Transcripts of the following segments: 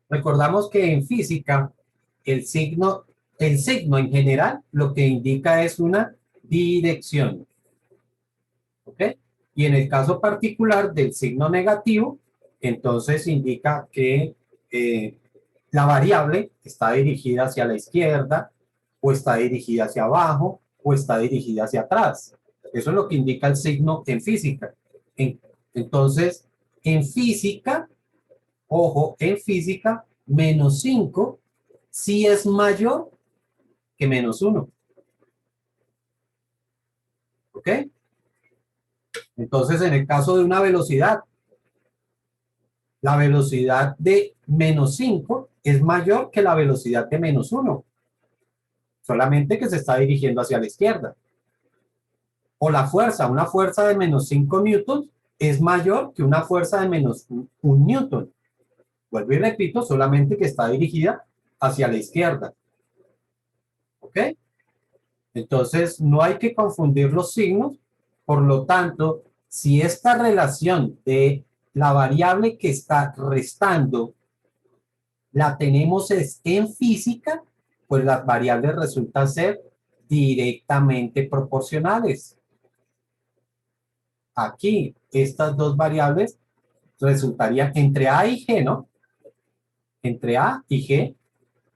Recordamos que en física el signo en general lo que indica es una dirección. ¿Ok? Y en el caso particular del signo negativo, entonces indica que la variable está dirigida hacia la izquierda, o está dirigida hacia abajo, o está dirigida hacia atrás. Eso es lo que indica el signo en física. Entonces, en física, ojo, en física, -5 sí es mayor que -1. ¿Ok? Entonces, en el caso de una velocidad, la velocidad de -5 es mayor que la velocidad de -1, solamente que se está dirigiendo hacia la izquierda. O la fuerza, una fuerza de -5 newtons es mayor que una fuerza de -1 newton. Vuelvo y repito, solamente que está dirigida hacia la izquierda. ¿Ok? Entonces, no hay que confundir los signos. Por lo tanto, si esta relación de la variable que está restando la tenemos es en física, pues las variables resultan ser directamente proporcionales. Aquí, estas dos variables resultarían entre A y G, ¿no? Entre A y G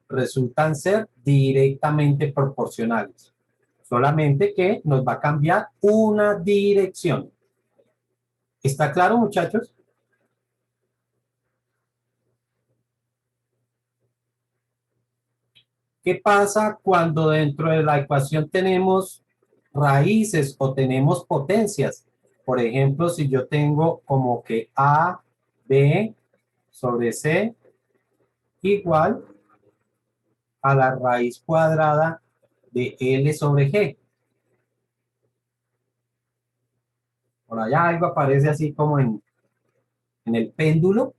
resultan ser directamente proporcionales. Solamente que nos va a cambiar una dirección. ¿Está claro, muchachos? ¿Qué pasa cuando dentro de la ecuación tenemos raíces o tenemos potencias? Por ejemplo, si yo tengo como que A, B sobre C igual a la raíz cuadrada de L sobre G. Por allá algo aparece así como en el péndulo,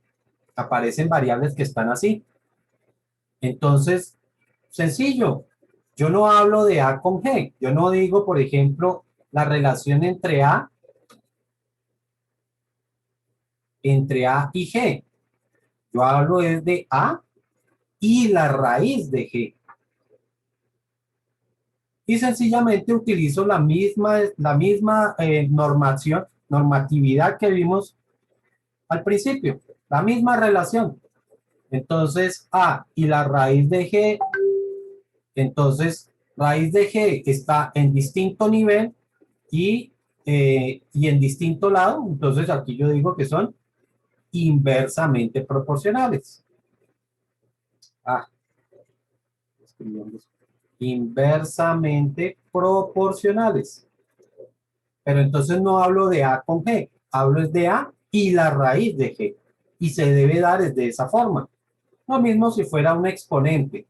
aparecen variables que están así. Entonces, sencillo, yo no hablo de A con G. Yo no digo, por ejemplo, la relación entre A y G. Yo hablo es de A y la raíz de G. Y sencillamente utilizo la misma normatividad que vimos al principio, la misma relación. Entonces, A y la raíz de G, entonces, raíz de G está en distinto nivel y en distinto lado. Entonces, aquí yo digo que son inversamente proporcionales. Escribiendo eso. Inversamente proporcionales. Pero entonces no hablo de A con G, hablo es de A y la raíz de G. Y se debe dar es de esa forma. Lo mismo si fuera un exponente.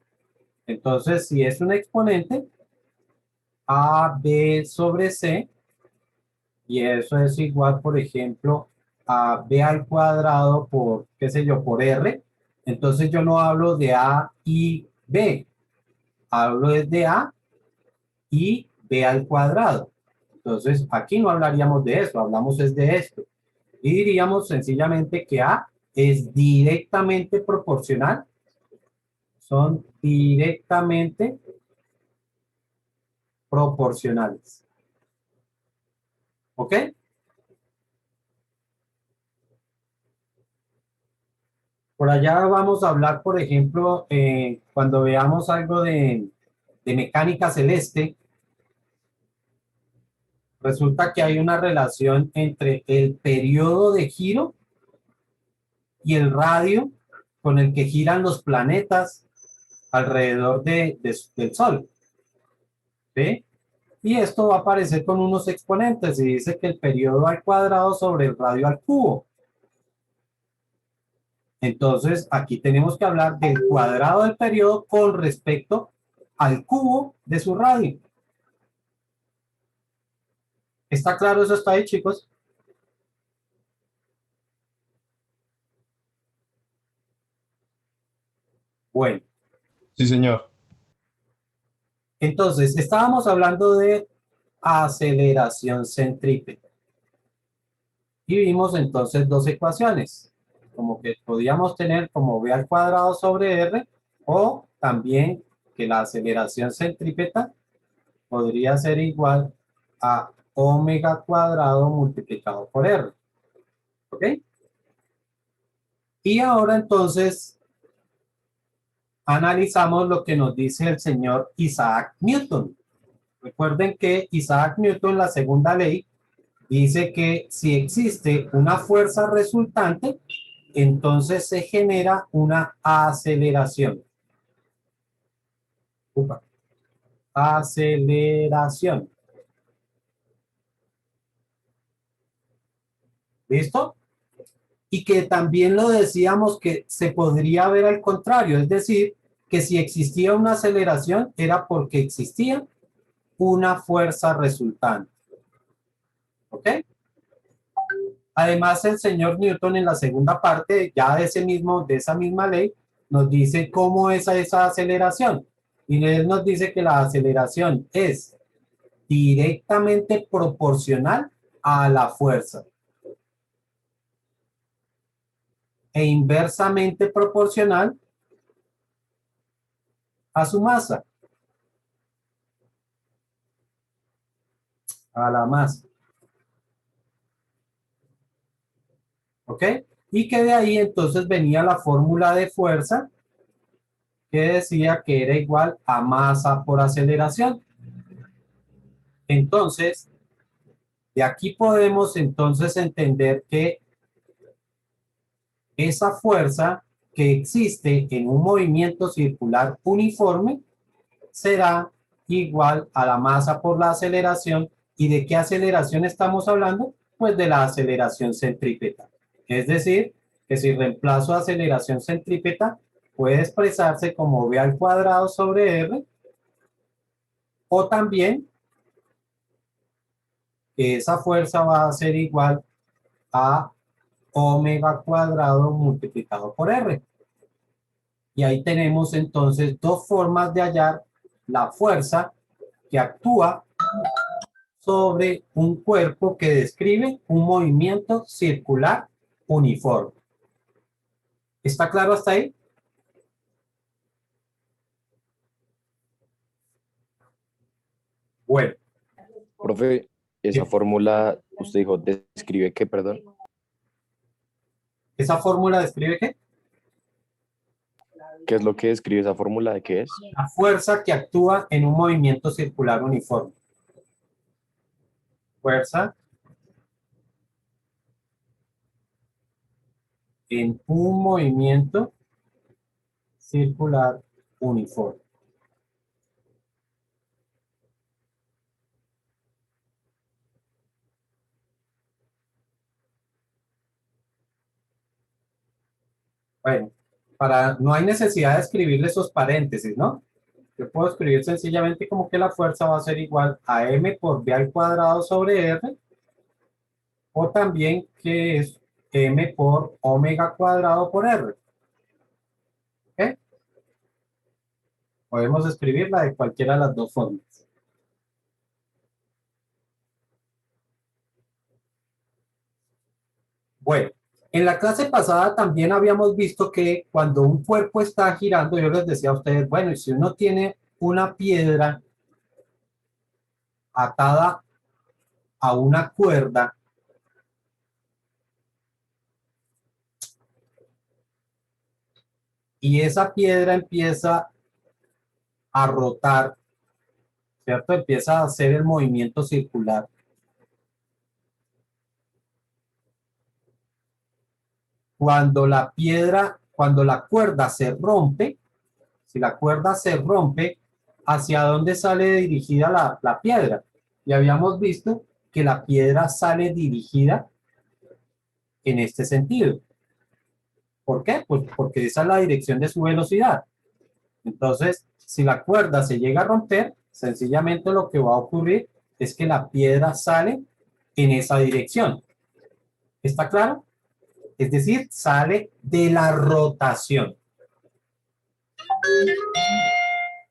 Entonces, si es un exponente, A, B sobre C, y eso es igual, por ejemplo, a B al cuadrado por, qué sé yo, por R, entonces yo no hablo de A y B, hablo es de A y B al cuadrado. Entonces, aquí no hablaríamos de eso, hablamos es de esto. Y diríamos sencillamente que A es directamente proporcional, son directamente proporcionales. ¿Ok? Por allá vamos a hablar, por ejemplo, cuando veamos algo de mecánica celeste, resulta que hay una relación entre el periodo de giro y el radio con el que giran los planetas alrededor del Sol. ¿Sí? Y esto va a aparecer con unos exponentes y dice que el periodo al cuadrado sobre el radio al cubo. Entonces, aquí tenemos que hablar del cuadrado del periodo con respecto al cubo de su radio. ¿Está claro eso hasta ahí, chicos? Bueno, Sí, señor. entonces, estábamos hablando de aceleración centrípeta. Y vimos entonces dos ecuaciones. como que podíamos tener como v al cuadrado sobre r, o también que la aceleración centrípeta podría ser igual a omega cuadrado multiplicado por r. ¿Ok? Y ahora entonces analizamos lo que nos dice el señor Isaac Newton. Recuerden que Isaac Newton, la segunda ley, dice que si existe una fuerza resultante, entonces se genera una aceleración. Aceleración. ¿Listo? Y que también lo decíamos que se podría ver al contrario, es decir, que si existía una aceleración era porque existía una fuerza resultante. ¿Ok? Además, el señor Newton en la segunda parte, ya de esa misma ley, nos dice cómo es esa aceleración. Y él nos dice que la aceleración es directamente proporcional a la fuerza e inversamente proporcional a su masa, a la masa. ¿Ok? Y que de ahí entonces venía la fórmula de fuerza que decía que era igual a masa por aceleración. Entonces, de aquí podemos entonces entender que esa fuerza que existe en un movimiento circular uniforme será igual a la masa por la aceleración. ¿Y de qué aceleración estamos hablando? Pues de la aceleración centrípeta. Es decir, que si reemplazo aceleración centrípeta, puede expresarse como v al cuadrado sobre r, o también que esa fuerza va a ser igual a omega cuadrado multiplicado por r. Y ahí tenemos entonces dos formas de hallar la fuerza que actúa sobre un cuerpo que describe un movimiento circular uniforme. ¿Está claro hasta ahí? Bueno. Profe, esa fórmula, usted dijo, describe qué, perdón. ¿Esa fórmula describe qué? ¿Qué es lo que describe esa fórmula? ¿De qué es? La fuerza que actúa en un movimiento circular uniforme. Fuerza en un movimiento circular uniforme. Bueno, no hay necesidad de escribirle esos paréntesis, ¿no? Yo puedo escribir sencillamente como que la fuerza va a ser igual a m por v al cuadrado sobre r, o también que es m por omega cuadrado por r. ¿Ok? Podemos escribirla de cualquiera de las dos formas. Bueno, en la clase pasada también habíamos visto que cuando un cuerpo está girando, yo les decía a ustedes, bueno, y si uno tiene una piedra atada a una cuerda, y esa piedra empieza a rotar, ¿cierto? Empieza a hacer el movimiento circular. Cuando la cuerda se rompe, si la cuerda se rompe, ¿hacia dónde sale dirigida la piedra? Y habíamos visto que la piedra sale dirigida en este sentido. ¿Por qué? Pues porque esa es la dirección de su velocidad. Entonces, si la cuerda se llega a romper, sencillamente lo que va a ocurrir es que la piedra sale en esa dirección. ¿Está claro? Es decir, sale de la rotación.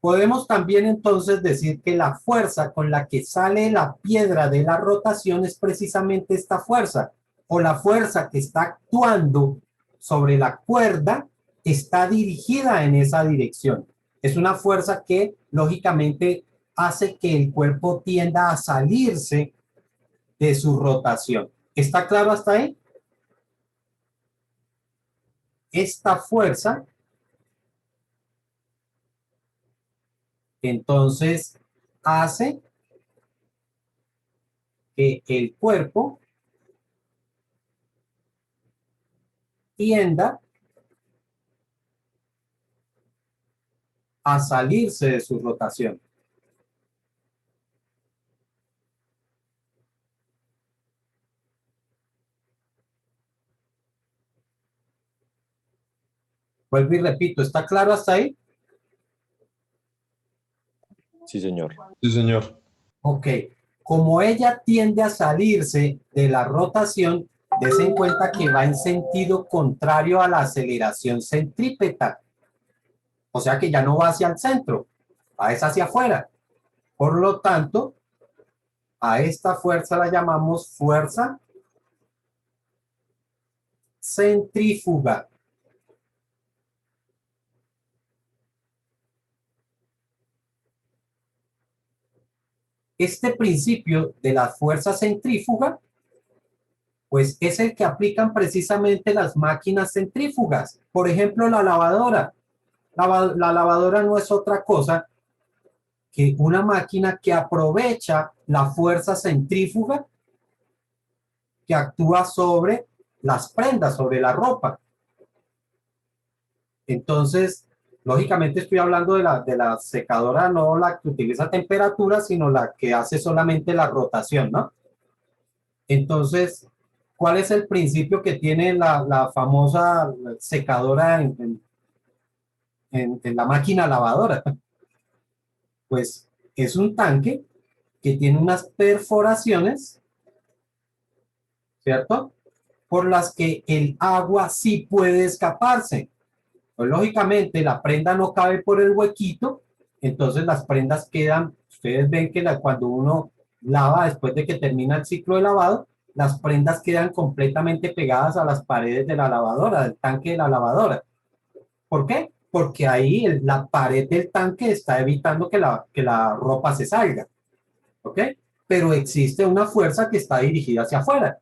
Podemos también entonces decir que la fuerza con la que sale la piedra de la rotación es precisamente esta fuerza, o la fuerza que está actuando sobre la cuerda está dirigida en esa dirección. Es una fuerza que lógicamente hace que el cuerpo tienda a salirse de su rotación. ¿Está claro hasta ahí? Esta fuerza, entonces, hace que el cuerpo tienda a salirse de su rotación. Vuelvo y repito, ¿está claro hasta ahí? Sí, señor. Sí, señor. Ok. Como ella tiende a salirse de la rotación, dése en cuenta que va en sentido contrario a la aceleración centrípeta. O sea que ya no va hacia el centro, va hacia afuera. Por lo tanto, a esta fuerza la llamamos fuerza centrífuga. Este principio de la fuerza centrífuga, pues es el que aplican precisamente las máquinas centrífugas. Por ejemplo, la lavadora. La lavadora no es otra cosa que una máquina que aprovecha la fuerza centrífuga que actúa sobre las prendas, sobre la ropa. Entonces, lógicamente estoy hablando de la secadora, no la que utiliza temperatura, sino la que hace solamente la rotación, ¿no? Entonces, ¿cuál es el principio que tiene la famosa secadora en la máquina lavadora? Pues es un tanque que tiene unas perforaciones, ¿cierto? Por las que el agua sí puede escaparse. Pues lógicamente la prenda no cabe por el huequito, entonces las prendas quedan, ustedes ven que cuando uno lava después de que termina el ciclo de lavado, las prendas quedan completamente pegadas a las paredes de la lavadora, del tanque de la lavadora. ¿Por qué? Porque ahí la pared del tanque está evitando que la ropa se salga, ¿ok? Pero existe una fuerza que está dirigida hacia afuera.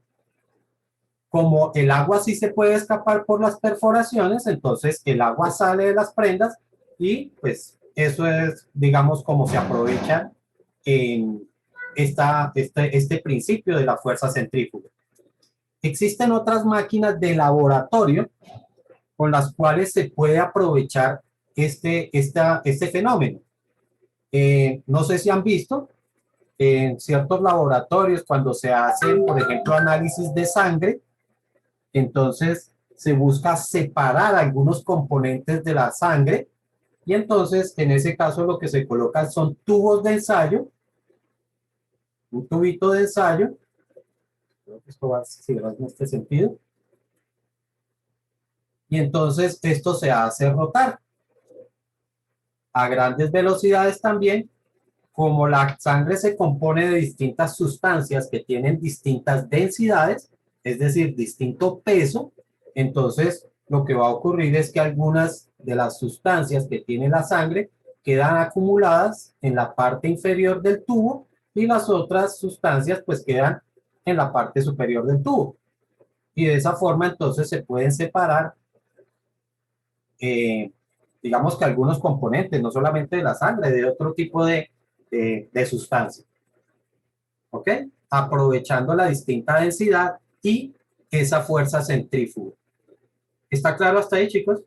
Como el agua sí se puede escapar por las perforaciones, entonces el agua sale de las prendas y pues eso es, digamos, como se aprovecha en este principio de la fuerza centrífuga. Existen otras máquinas de laboratorio con las cuales se puede aprovechar este fenómeno. No sé si han visto en ciertos laboratorios cuando se hacen, por ejemplo, análisis de sangre, entonces se busca separar algunos componentes de la sangre y entonces en ese caso lo que se colocan son tubos de ensayo, un tubito de ensayo, creo que esto va a seguir en este sentido, y entonces esto se hace rotar a grandes velocidades también. Como la sangre se compone de distintas sustancias que tienen distintas densidades, es decir, distinto peso, entonces lo que va a ocurrir es que algunas de las sustancias que tiene la sangre quedan acumuladas en la parte inferior del tubo y las otras sustancias pues quedan en la parte superior del tubo. Y de esa forma entonces se pueden separar, digamos que algunos componentes, no solamente de la sangre, de otro tipo de sustancia. ¿Ok? Aprovechando la distinta densidad y esa fuerza centrífuga. ¿Está claro hasta ahí, chicos?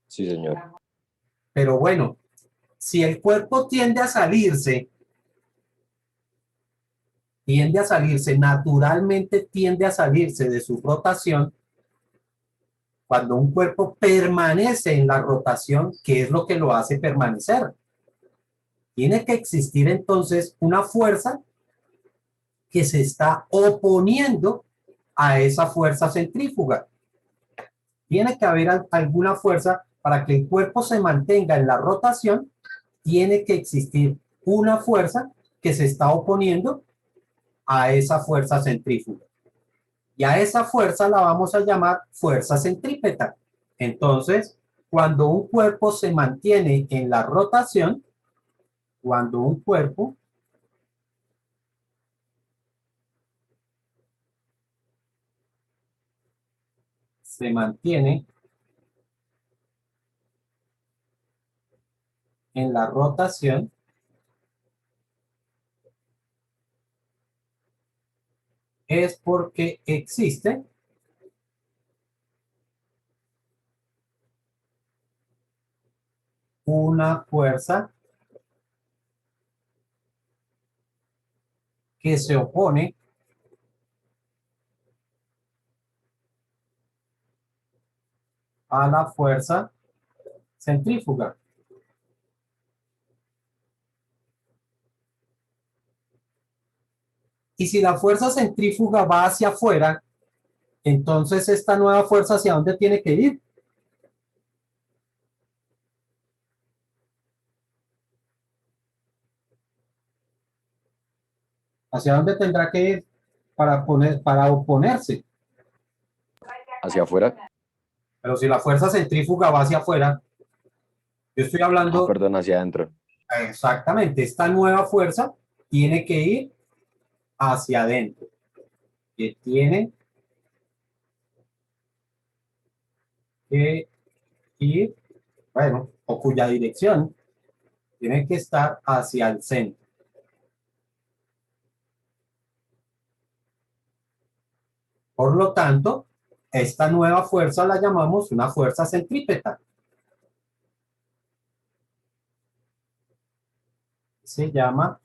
Sí, señor. Pero bueno, si el cuerpo tiende a salirse, naturalmente tiende a salirse de su rotación, cuando un cuerpo permanece en la rotación, ¿qué es lo que lo hace permanecer? Tiene que existir entonces una fuerza que se está oponiendo a esa fuerza centrífuga. Tiene que haber alguna fuerza para que el cuerpo se mantenga en la rotación, tiene que existir una fuerza que se está oponiendo a esa fuerza centrífuga. Y a esa fuerza la vamos a llamar fuerza centrípeta. Entonces, cuando un cuerpo se mantiene en la rotación, cuando un cuerpo se mantiene en la rotación, es porque existe una fuerza que se opone a la fuerza centrífuga. Y si la fuerza centrífuga va hacia afuera, entonces esta nueva fuerza, ¿hacia dónde tiene que ir? ¿Hacia dónde tendrá que ir para oponerse? ¿Hacia afuera? Pero si la fuerza centrífuga va hacia afuera, yo estoy Ah, hablando perdón, hacia adentro. exactamente, esta nueva fuerza tiene que ir hacia adentro, que tiene que ir, bueno, o cuya dirección tiene que estar hacia el centro. Por lo tanto, esta nueva fuerza la llamamos una fuerza centrípeta. Se llama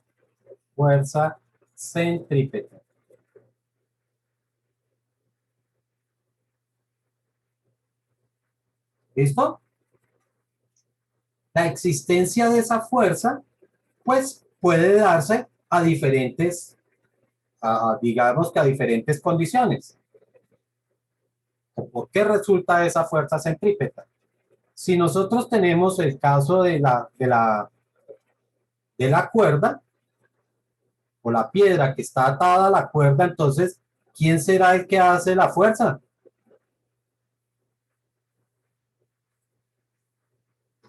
fuerza centrípeta. ¿Listo? La existencia de esa fuerza, pues, puede darse a diferentes, digamos que a diferentes condiciones. ¿Por qué resulta esa fuerza centrípeta? Si nosotros tenemos el caso de la cuerda o la piedra que está atada a la cuerda, entonces, ¿quién será el que hace la fuerza?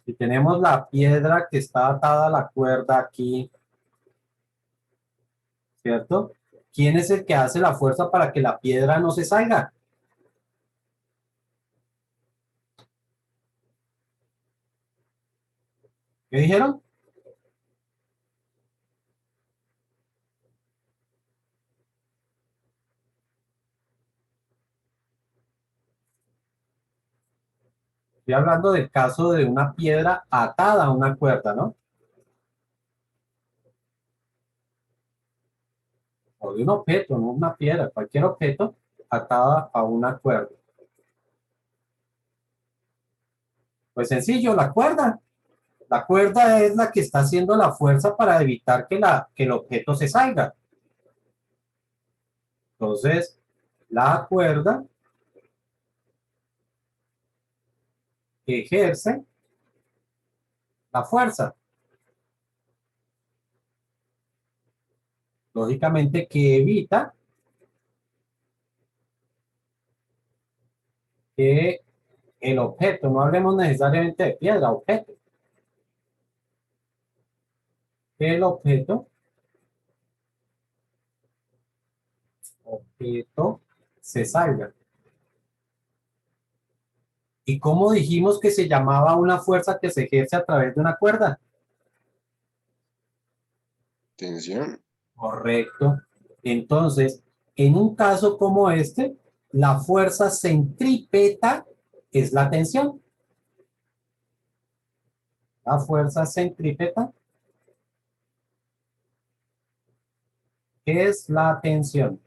Si tenemos la piedra que está atada a la cuerda aquí, ¿cierto? ¿Quién es el que hace la fuerza para que la piedra no se salga? ¿Qué dijeron? Estoy hablando del caso de una piedra atada a una cuerda, ¿no? O de un objeto, no una piedra, cualquier objeto atada a una cuerda. Pues sencillo, la cuerda. La cuerda es la que está haciendo la fuerza para evitar que el objeto se salga. Entonces, la cuerda ejerce la fuerza. Lógicamente que evita que el objeto, no hablemos necesariamente de piedra, objeto, que el objeto se salga. ¿Y cómo dijimos que se llamaba una fuerza que se ejerce a través de una cuerda? Tensión. Correcto. Entonces, en un caso como este, la fuerza centrípeta es la tensión. La fuerza centrípeta es la tensión.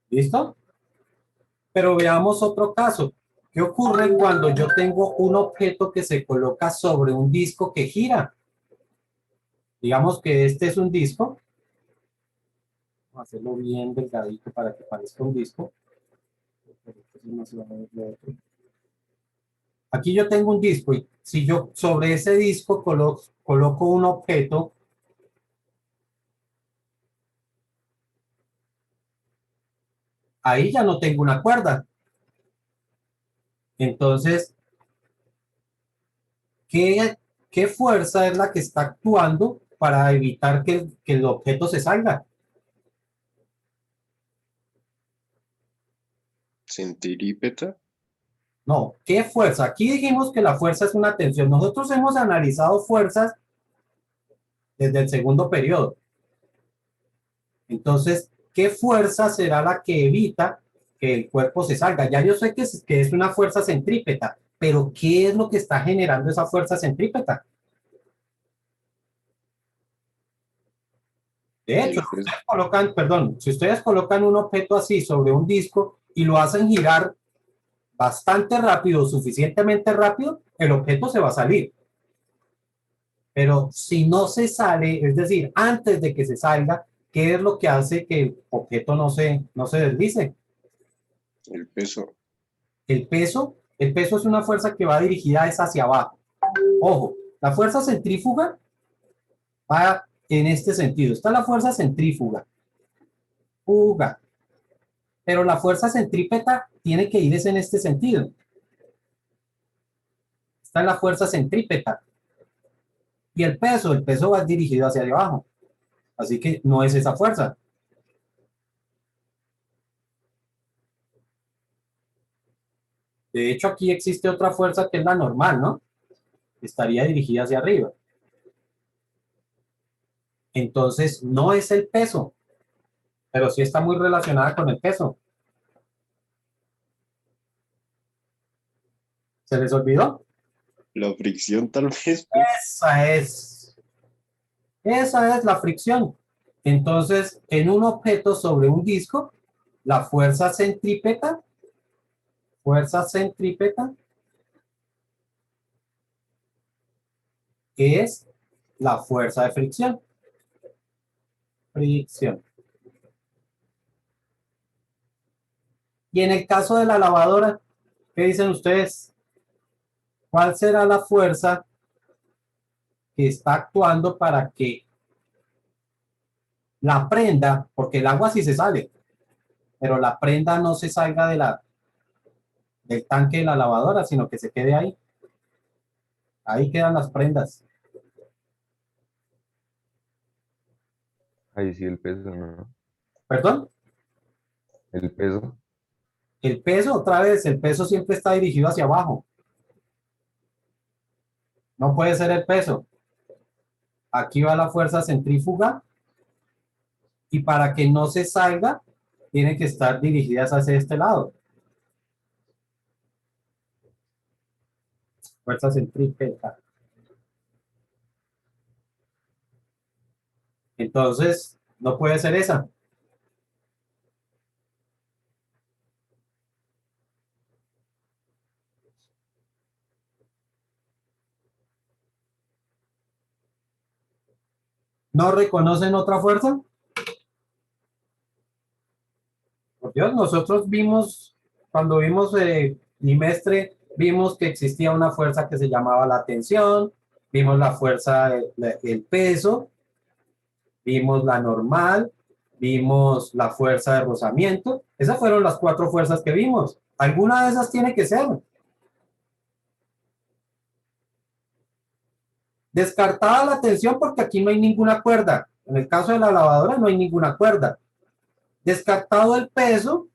¿Listo? Pero veamos otro caso. ¿Qué ocurre cuando yo tengo un objeto que se coloca sobre un disco que gira? Digamos que este es un disco. Vamos a hacerlo bien delgadito para que parezca un disco. Aquí yo tengo un disco y si yo sobre ese disco coloco un objeto, ahí ya no tengo una cuerda. Entonces, ¿qué, qué fuerza es la que está actuando para evitar que el objeto se salga? Centrípeta. No, ¿qué fuerza? Aquí dijimos que la fuerza es una tensión. Nosotros hemos analizado fuerzas desde el segundo periodo. Entonces, ¿qué fuerza será la que evita que el cuerpo se salga? Ya yo sé que es una fuerza centrípeta, pero ¿qué es lo que está generando esa fuerza centrípeta? De hecho, El si peso. ustedes colocan, perdón, si ustedes colocan un objeto así sobre un disco y lo hacen girar bastante rápido, suficientemente rápido, el objeto se va a salir. Pero si no se sale, es decir, antes de que se salga, ¿qué es lo que hace que el objeto no se deslice? El peso. El peso es una fuerza que va dirigida es hacia abajo. Ojo, la fuerza centrífuga va en este sentido. Está la fuerza centrífuga, fuga, pero la fuerza centrípeta tiene que ir en este sentido. Está la fuerza centrípeta. Y el peso va dirigido hacia abajo. Así que no es esa fuerza. De hecho, aquí existe otra fuerza que es la normal, ¿no? Estaría dirigida hacia arriba. Entonces, no es el peso, pero sí está muy relacionada con el peso. ¿Se les olvidó? La fricción tal vez. Esa es. Esa es la fricción. Entonces, en un objeto sobre un disco, la fuerza centrípeta es la fuerza de fricción. Fricción. Y en el caso de la lavadora, ¿qué dicen ustedes? ¿Cuál será la fuerza que está actuando para que la prenda, porque el agua sí se sale, pero la prenda no se salga del tanque de la lavadora, sino que se quede ahí? Ahí quedan las prendas. Ahí sí el peso, ¿no? ¿Perdón? El peso. El peso, otra vez, el peso siempre está dirigido hacia abajo. No puede ser el peso. Aquí va la fuerza centrífuga y para que no se salga, tiene que estar dirigidas hacia este lado. Fuerza centrípeta. Entonces, no puede ser esa. ¿No reconocen otra fuerza? Por Dios, nosotros vimos, cuando vimos trimestre, vimos que existía una fuerza que se llamaba la tensión, vimos la fuerza, el peso, vimos la normal, vimos la fuerza de rozamiento. Esas fueron las cuatro fuerzas que vimos. Alguna de esas tiene que ser. Descartada la tensión porque aquí no hay ninguna cuerda. En el caso de la lavadora no hay ninguna cuerda. Descartado el peso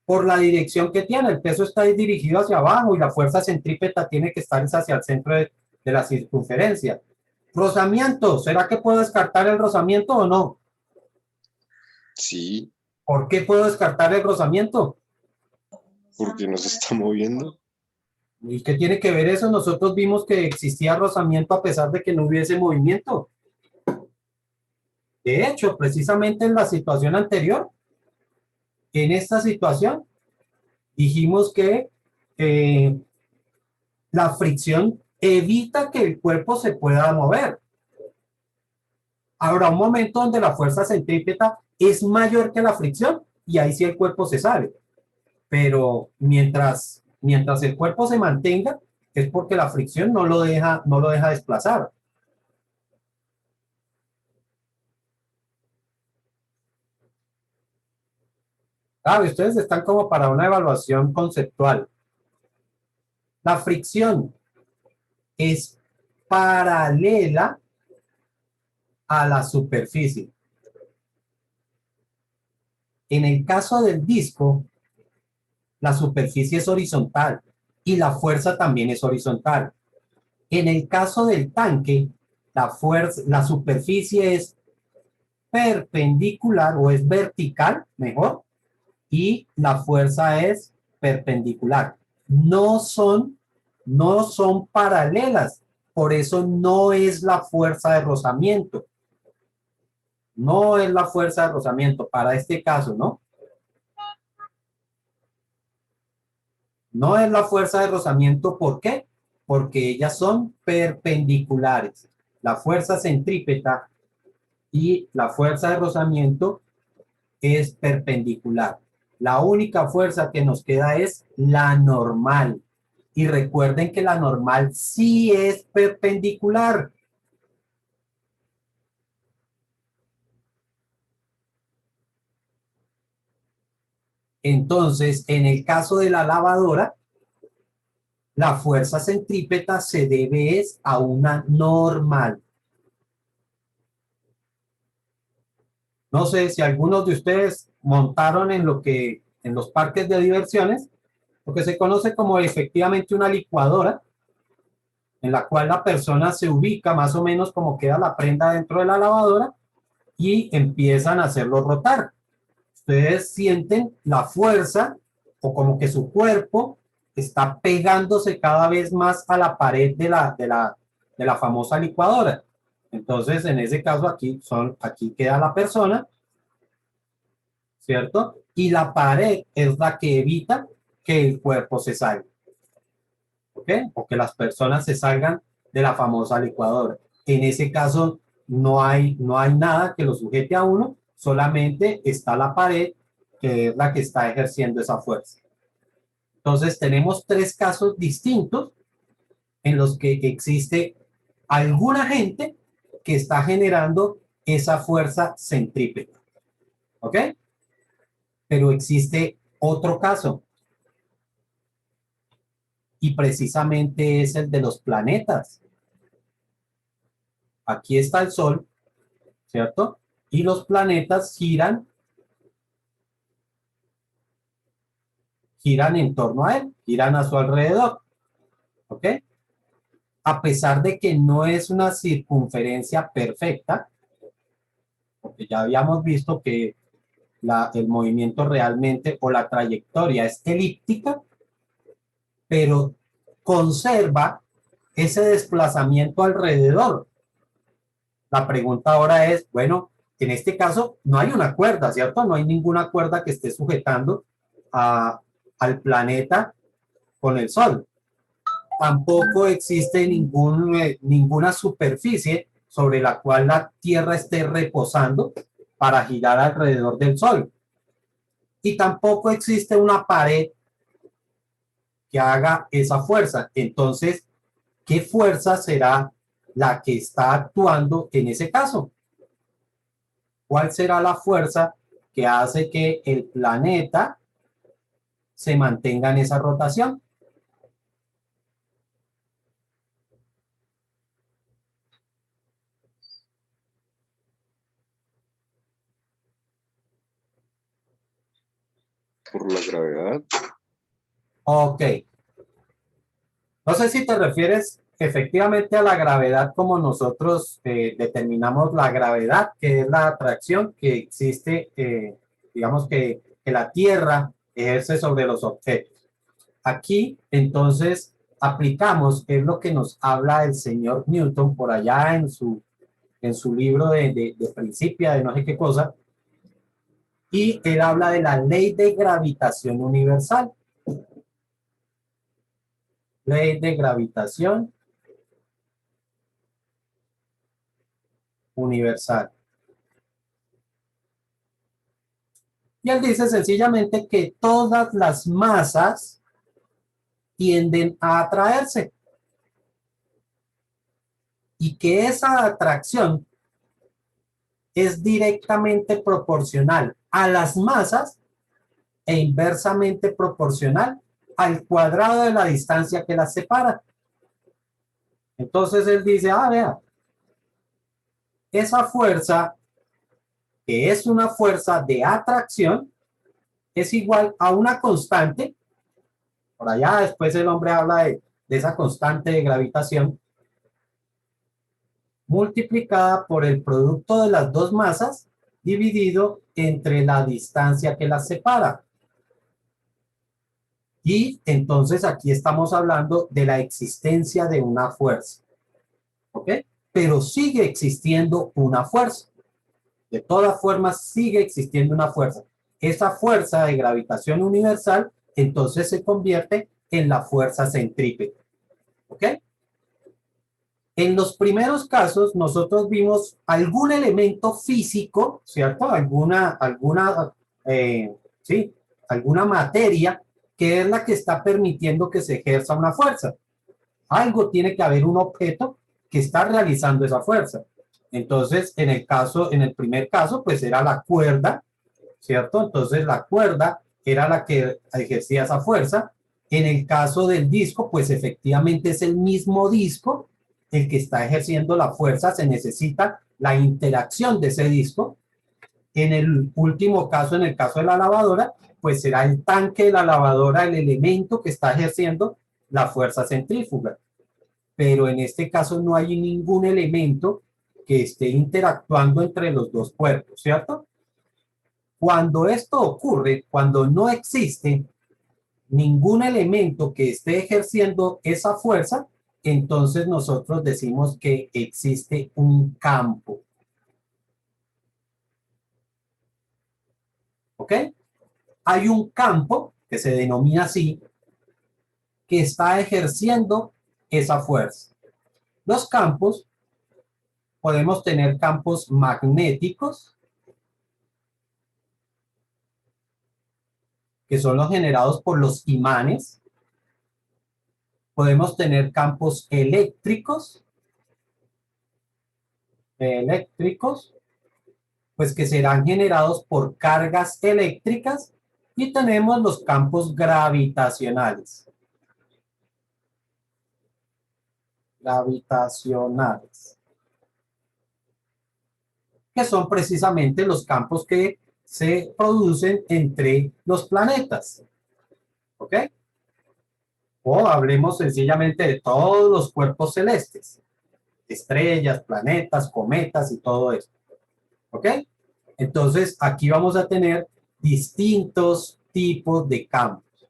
por la dirección que tiene. El peso está dirigido hacia abajo y la fuerza centrípeta tiene que estar hacia el centro de la circunferencia. Rozamiento. ¿Será que puedo descartar el rozamiento o no? Sí, ¿Por qué puedo descartar el rozamiento? porque no se está moviendo. ¿Y qué tiene que ver eso? Nosotros vimos que existía rozamiento a pesar de que no hubiese movimiento. De hecho, precisamente en la situación anterior, en esta situación, dijimos que eh, la fricción evita que el cuerpo se pueda mover. Habrá un momento donde la fuerza centrípeta es mayor que la fricción y ahí sí el cuerpo se sale. Pero mientras Mientras el cuerpo se mantenga, es porque la fricción no lo deja desplazar. Ah, ustedes están como para una evaluación conceptual. La fricción es paralela a la superficie. En el caso del disco, la superficie es horizontal y la fuerza también es horizontal. En el caso del tanque, la superficie es perpendicular o es vertical, mejor, y la fuerza es perpendicular. No son paralelas, por eso no es la fuerza de rozamiento. No es la fuerza de rozamiento para este caso, ¿no? No es la fuerza de rozamiento, ¿por qué? Porque ellas son perpendiculares. La fuerza centrípeta y la fuerza de rozamiento es perpendicular. La única fuerza que nos queda es la normal. Y recuerden que la normal sí es perpendicular. Entonces, en el caso de la lavadora, la fuerza centrípeta se debe a una normal. No sé si algunos de ustedes montaron en los parques de diversiones, lo que se conoce como efectivamente una licuadora, en la cual la persona se ubica más o menos como queda la prenda dentro de la lavadora y empiezan a hacerlo rotar. Ustedes sienten la fuerza o como que su cuerpo está pegándose cada vez más a la pared de la famosa licuadora. Entonces, en ese caso, aquí queda la persona, ¿cierto? Y la pared es la que evita que el cuerpo se salga, ¿ok? O que las personas se salgan de la famosa licuadora. En ese caso, no hay nada que lo sujete a uno, solamente está la pared, que es la que está ejerciendo esa fuerza. Entonces, tenemos tres casos distintos en los que existe alguna gente que está generando esa fuerza centrípeta, ¿ok? Pero existe otro caso, y precisamente es el de los planetas. Aquí está el Sol, ¿cierto? Y los planetas giran en torno a él, giran a su alrededor, ¿ok? A pesar de que no es una circunferencia perfecta, porque ya habíamos visto que el movimiento realmente o la trayectoria es elíptica, pero conserva ese desplazamiento alrededor. La pregunta ahora es, bueno, en este caso no hay una cuerda, ¿cierto? No hay ninguna cuerda que esté sujetando al planeta con el Sol. Tampoco existe ninguna superficie sobre la cual la Tierra esté reposando para girar alrededor del Sol. Y tampoco existe una pared que haga esa fuerza. Entonces, ¿qué fuerza será la que está actuando en ese caso? ¿Cuál será la fuerza que hace que el planeta se mantenga en esa rotación? Por la gravedad. Ok. No sé si te refieres efectivamente a la gravedad como nosotros determinamos la gravedad, que es la atracción que existe, digamos que la Tierra ejerce sobre los objetos. Aquí, entonces, aplicamos, es lo que nos habla el señor Newton por allá en su libro de Principia, de no sé qué cosa, y él habla de la ley de gravitación universal. Ley de gravitación universal. Y él dice sencillamente que todas las masas tienden a atraerse. Y que esa atracción es directamente proporcional a las masas e inversamente proporcional al cuadrado de la distancia que las separa. Entonces él dice, vea, esa fuerza, que es una fuerza de atracción, es igual a una constante. Por allá después el hombre habla de esa constante de gravitación multiplicada por el producto de las dos masas dividido entre la distancia que las separa. Y entonces aquí estamos hablando de la existencia de una fuerza. ¿Ok? Pero sigue existiendo una fuerza. De todas formas, sigue existiendo una fuerza. Esa fuerza de gravitación universal entonces se convierte en la fuerza centrípeta. ¿Ok? En los primeros casos, nosotros vimos algún elemento físico, ¿cierto? Alguna materia que es la que está permitiendo que se ejerza una fuerza. Algo tiene que haber, un objeto que está realizando esa fuerza. Entonces, en el primer caso, pues era la cuerda, ¿cierto? Entonces, la cuerda era la que ejercía esa fuerza. En el caso del disco, pues efectivamente es el mismo disco el que está ejerciendo la fuerza. Se necesita la interacción de ese disco. En el último caso, en el caso de la lavadora, pues será el tanque de la lavadora el elemento que está ejerciendo la fuerza centrífuga. Pero en este caso no hay ningún elemento que esté interactuando entre los dos cuerpos, ¿cierto? Cuando esto ocurre, cuando no existe ningún elemento que esté ejerciendo esa fuerza, entonces nosotros decimos que existe un campo. ¿Ok? Hay un campo que se denomina así, que está ejerciendo esa fuerza. Los campos, podemos tener campos magnéticos, que son los generados por los imanes. Podemos tener campos eléctricos, pues que serán generados por cargas eléctricas, y tenemos los campos gravitacionales. Que son precisamente los campos que se producen entre los planetas. ¿Ok? O hablemos sencillamente de todos los cuerpos celestes, estrellas, planetas, cometas y todo esto. ¿Ok? Entonces, aquí vamos a tener distintos tipos de campos.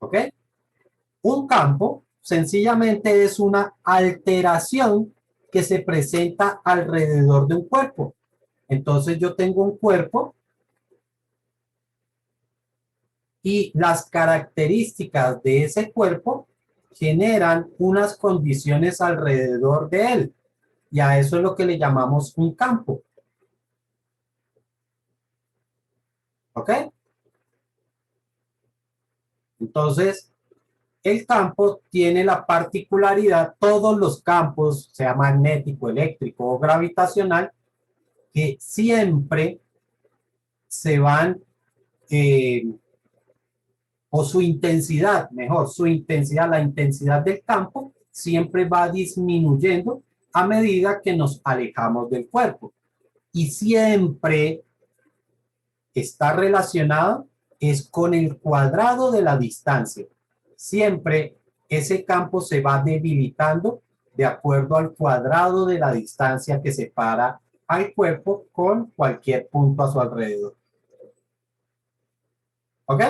¿Ok? Un campo sencillamente es una alteración que se presenta alrededor de un cuerpo. Entonces, yo tengo un cuerpo y las características de ese cuerpo generan unas condiciones alrededor de él. Y a eso es lo que le llamamos un campo. ¿Ok? Entonces, el campo tiene la particularidad, todos los campos, sea magnético, eléctrico o gravitacional, que siempre se van, o su intensidad, mejor, su intensidad, la intensidad del campo siempre va disminuyendo a medida que nos alejamos del cuerpo. Y siempre está relacionado es con el cuadrado de la distancia. Siempre ese campo se va debilitando de acuerdo al cuadrado de la distancia que separa al cuerpo con cualquier punto a su alrededor. ¿Ok?